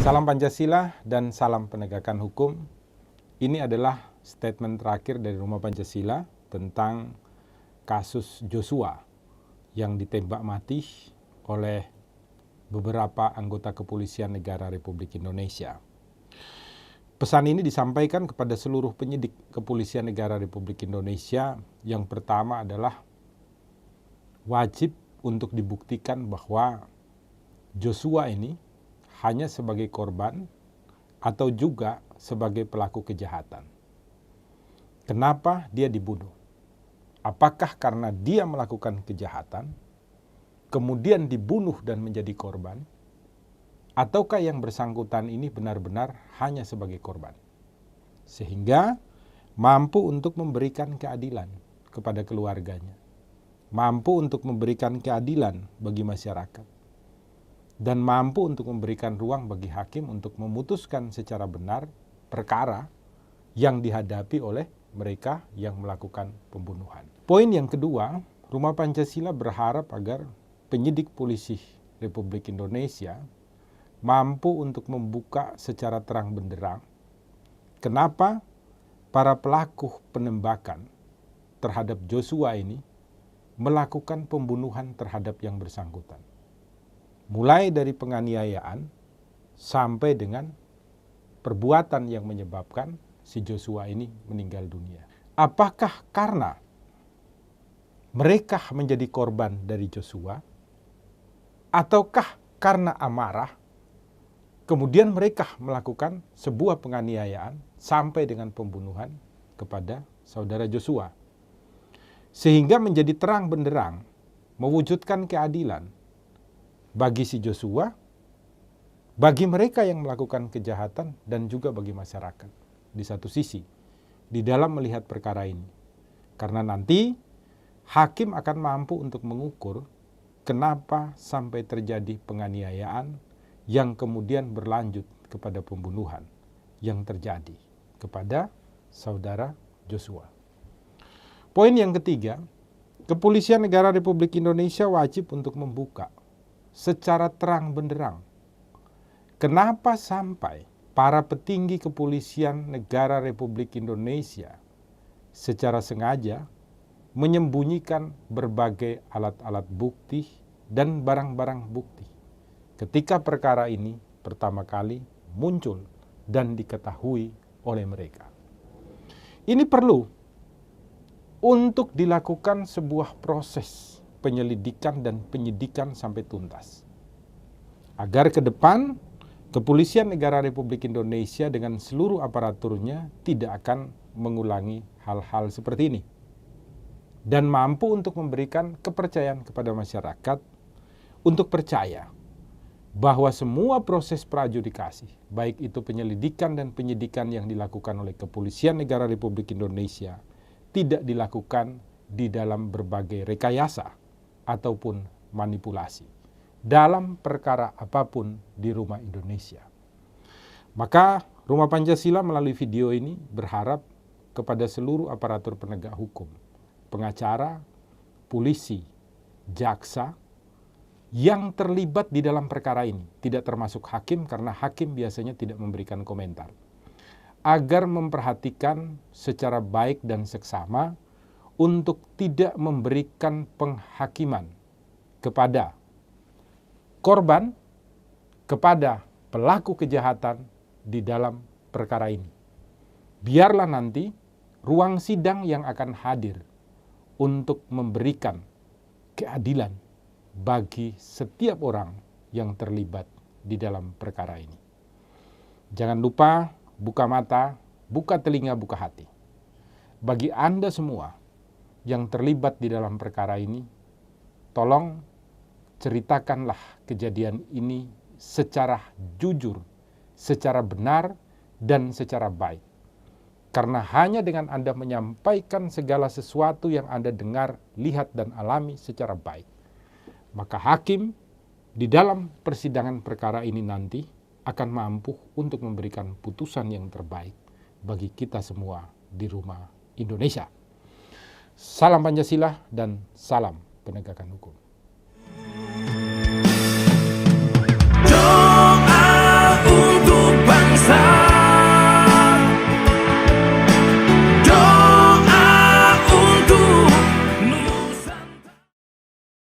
Salam Pancasila dan salam penegakan hukum. Ini adalah statement terakhir dari Rumah Pancasila tentang kasus Joshua yang ditembak mati oleh beberapa anggota kepolisian negara Republik Indonesia. Pesan ini disampaikan kepada seluruh penyidik kepolisian negara Republik Indonesia. Yang pertama adalah wajib untuk dibuktikan bahwa Joshua ini hanya sebagai korban atau juga sebagai pelaku kejahatan. Kenapa dia dibunuh? Apakah karena dia melakukan kejahatan, kemudian dibunuh dan menjadi korban? Ataukah yang bersangkutan ini benar-benar hanya sebagai korban? Sehingga mampu untuk memberikan keadilan kepada keluarganya. Mampu untuk memberikan keadilan bagi masyarakat. Dan mampu untuk memberikan ruang bagi hakim untuk memutuskan secara benar perkara yang dihadapi oleh mereka yang melakukan pembunuhan. Poin yang kedua, Rumah Pancasila berharap agar penyidik polisi Republik Indonesia mampu untuk membuka secara terang benderang kenapa para pelaku penembakan terhadap Joshua ini melakukan pembunuhan terhadap yang bersangkutan. Mulai dari penganiayaan sampai dengan perbuatan yang menyebabkan si Joshua ini meninggal dunia. Apakah karena mereka menjadi korban dari Joshua? Ataukah karena amarah, kemudian mereka melakukan sebuah penganiayaan sampai dengan pembunuhan kepada saudara Joshua? Sehingga menjadi terang benderang mewujudkan keadilan bagi si Joshua, bagi mereka yang melakukan kejahatan, dan juga bagi masyarakat. Di satu sisi, di dalam melihat perkara ini. Karena nanti, hakim akan mampu untuk mengukur kenapa sampai terjadi penganiayaan yang kemudian berlanjut kepada pembunuhan yang terjadi kepada saudara Joshua. Poin yang ketiga, Kepolisian Negara Republik Indonesia wajib untuk membuka secara terang benderang kenapa sampai para petinggi kepolisian negara Republik Indonesia secara sengaja menyembunyikan berbagai alat-alat bukti dan barang-barang bukti ketika perkara ini pertama kali muncul dan diketahui oleh mereka. Ini perlu untuk dilakukan sebuah proses penyelidikan dan penyidikan sampai tuntas. Agar ke depan, Kepolisian Negara Republik Indonesia dengan seluruh aparaturnya tidak akan mengulangi hal-hal seperti ini. Dan mampu untuk memberikan kepercayaan kepada masyarakat untuk percaya bahwa semua proses praadjudikasi, baik itu penyelidikan dan penyidikan yang dilakukan oleh Kepolisian Negara Republik Indonesia, tidak dilakukan di dalam berbagai rekayasa ataupun manipulasi dalam perkara apapun di rumah Indonesia. Maka Rumah Pancasila melalui video ini berharap kepada seluruh aparatur penegak hukum, pengacara, polisi, jaksa yang terlibat di dalam perkara ini, tidak termasuk hakim karena hakim biasanya tidak memberikan komentar, agar memperhatikan secara baik dan seksama untuk tidak memberikan penghakiman kepada korban, kepada pelaku kejahatan di dalam perkara ini. Biarlah nanti ruang sidang yang akan hadir untuk memberikan keadilan bagi setiap orang yang terlibat di dalam perkara ini. Jangan lupa buka mata, buka telinga, buka hati. Bagi Anda semua yang terlibat di dalam perkara ini, tolong ceritakanlah kejadian ini secara jujur, secara benar, dan secara baik. Karena hanya dengan Anda menyampaikan segala sesuatu yang Anda dengar, lihat, dan alami secara baik, maka hakim di dalam persidangan perkara ini nanti akan mampu untuk memberikan putusan yang terbaik bagi kita semua di rumah Indonesia. Salam Pancasila dan salam penegakan hukum.